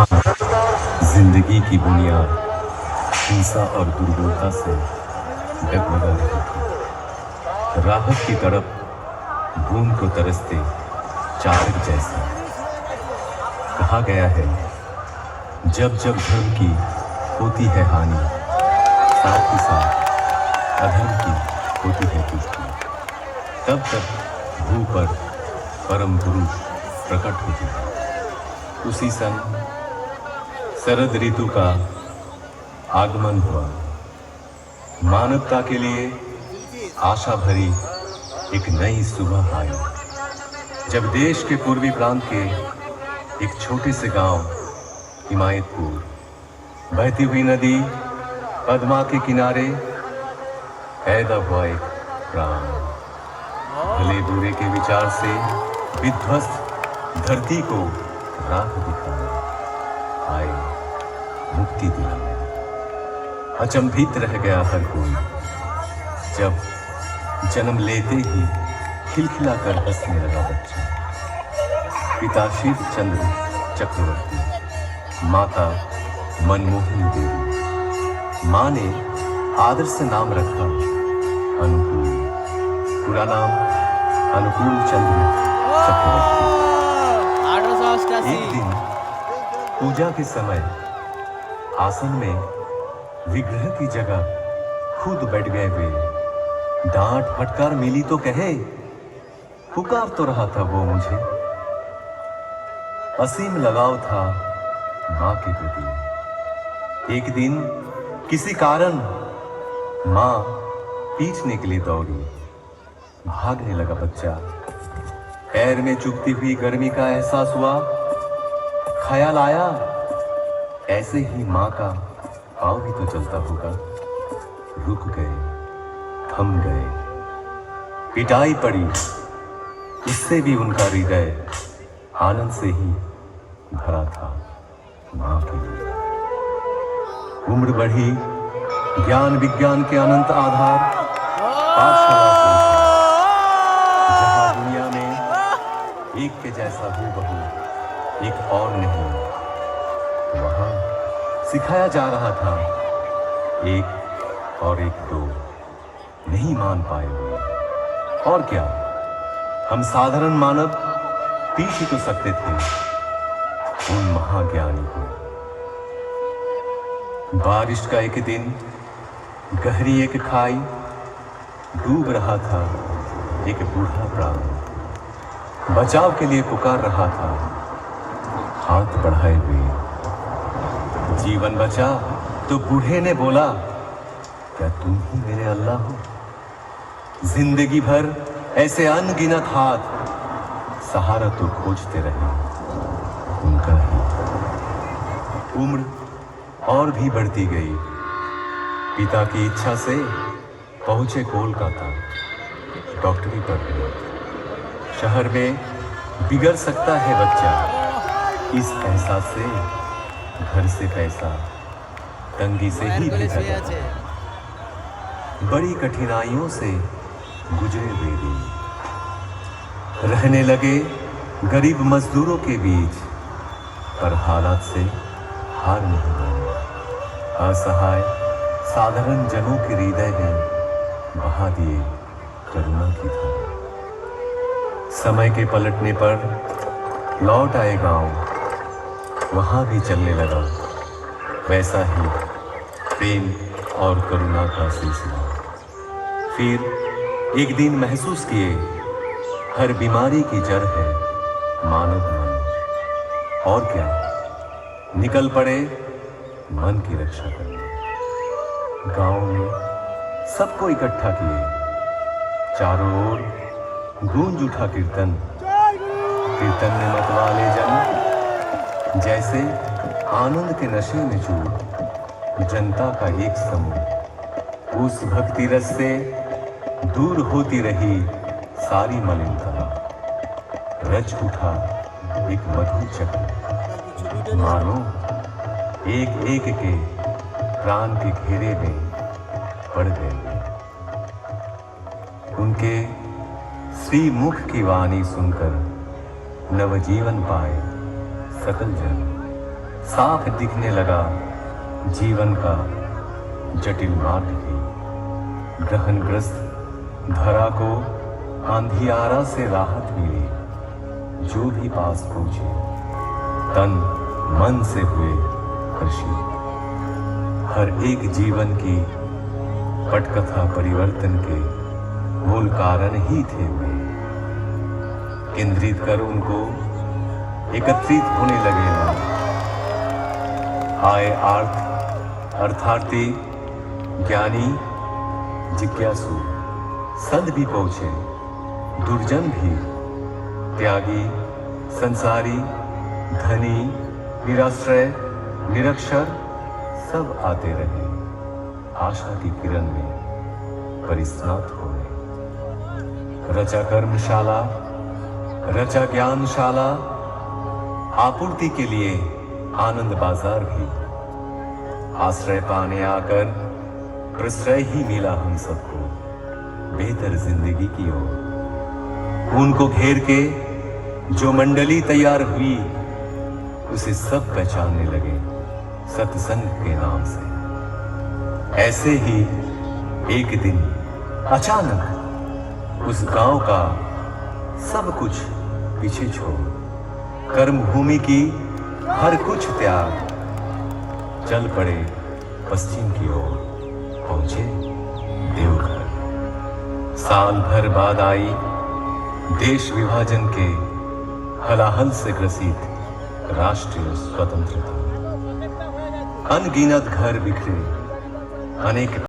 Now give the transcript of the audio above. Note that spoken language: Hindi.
जहाँ जिंदगी की बुनियाद हिंसा और दुर्बलता से डगमगा रही थी। राहत की तरफ बूंद को तरसते चातक जैसे। कहा गया है, जब जब धर्म की होती है हानि, साथ ही साथ अधर्म की होती है पुष्टि, तब तक भू पर परम गुरु प्रकट होती है। उसी सन शरद ऋतु का आगमन हुआ। मानवता के लिए आशा भरी एक नई सुबह आई, जब देश के पूर्वी प्रांत के एक छोटे से गांव हिमायतपुर, बहती हुई नदी पद्मा के किनारे पैदा हुआ एक प्राण। भले बुरे के विचार से विध्वस्त धरती को राह दिखाने आए, मुक्ति दिलाने। अचंभित रह गया हर कोई, जब जन्म लेते ही खिलखिला कर हंसने लगा बच्चा। पिता शिव चंद्र चक्रवर्ती, माता मनमोहनी देवी। माँ ने आदर से नाम रखा अनुकूल, पूरा नाम अनुकूल चंद्र चक्रवर्ती। एक दिन पूजा के समय आसन में विग्रह की जगह खुद बैठ गए वे। डांट फटकार मिली तो कहे, पुकार तो रहा था वो मुझे। असीम लगाव था मां के प्रति। एक दिन किसी कारण मां पीटने के लिए दौड़ी। भागने लगा बच्चा। पैर में चुभती हुई गर्मी का एहसास हुआ। ख्याल आया, ऐसे ही मां का पाँव भी तो चलता होगा। रुक गए, थम गए। पिटाई पड़ी, इससे भी उनका हृदय आनंद से ही भरा था मां के लिए। उम्र बढ़ी, ज्ञान विज्ञान के अनंत आधार पाठशाला पहुंचे, जहां दुनिया में एक के जैसा हूबहू एक और नहीं। वहां सिखाया जा रहा था एक और एक दो, नहीं मान पाए हुए। और क्या, हम साधारण मानव पीछ ही तो सकते थे उन महाज्ञानी को। बारिश का एक दिन, गहरी एक खाई, डूब रहा था एक बूढ़ा प्राण। बचाव के लिए पुकार रहा था हाथ बढ़ाए हुए। जीवन बचा तो बूढ़े ने बोला, क्या तुम ही मेरे अल्लाह हो? जिंदगी भर ऐसे अनगिनत हाथ सहारा तो खोजते रहे उनका ही। उम्र और भी बढ़ती गई। पिता की इच्छा से पहुंचे कोलकाता, डॉक्टरी पढ़ने। शहर में बिगड़ सकता है बच्चा, इस एहसास से घर से पैसा तंगी से ही भेजा जाता है। बड़ी कठिनाइयों से गुजरे वे दिन। रहने लगे गरीब मजदूरों के बीच, पर हालात से हार नहीं मानी। असहाय साधारण जनों के हृदय ने बहा दिए करुणा की धारा। समय के पलटने पर लौट आए गांव, वहां भी चलने लगा वैसा ही प्रेम और करुणा का सिलसिला। फिर एक दिन महसूस किए, हर बीमारी की जड़ है मानव मन। और क्या, निकल पड़े मन की रक्षा करने। गांव में सबको इकट्ठा किए। चारों ओर गूंज उठा कीर्तन। कीर्तन में मतवाले जन जैसे आनंद के नशे में चूर। जनता का एक समूह उस भक्ति रस से दूर होती रही सारी मलिनता। रच उठा एक मधुर चक्र, मानो एक एक के प्राण के घेरे में पड़ गए। उनके श्री मुख की वाणी सुनकर नवजीवन पाए सकल जन। साफ दिखने लगा जीवन का जटिल मार्ग भी। ग्रहणग्रस्त धरा को अंधियारा से राहत मिली। जो भी पास पहुंचे तन मन से हुए हर्षी। हर एक जीवन की पटकथा परिवर्तन के मूल कारण ही थे वे। केंद्रित कर उनको एकत्रित होने लगे ना। आए आर्थ अर्थार्थी ज्ञानी जिज्ञासु संत भी पहुंचे, दुर्जन भी, त्यागी संसारी धनी निराश्रय निरक्षर सब आते रहे आशा की किरण में परिस्नात होने। रचा कर्मशाला रचा ज्ञानशाला, आपूर्ति के लिए आनंद बाजार भी। आश्रय पाने आकर प्रश्रय ही मिला हम सबको बेहतर जिंदगी की ओर। उनको घेर के जो मंडली तैयार हुई उसे सब पहचानने लगे सत्संग के नाम से। ऐसे ही एक दिन अचानक उस गांव का सब कुछ पीछे छोड़ कर्म भूमि की हर कुछ त्याग चल पड़े पश्चिम की ओर, पहुंचे देवघर। साल भर बाद आई देश विभाजन के हलाहल से ग्रसित राष्ट्रीय स्वतंत्रता। अनगिनत घर बिखरे, अनेक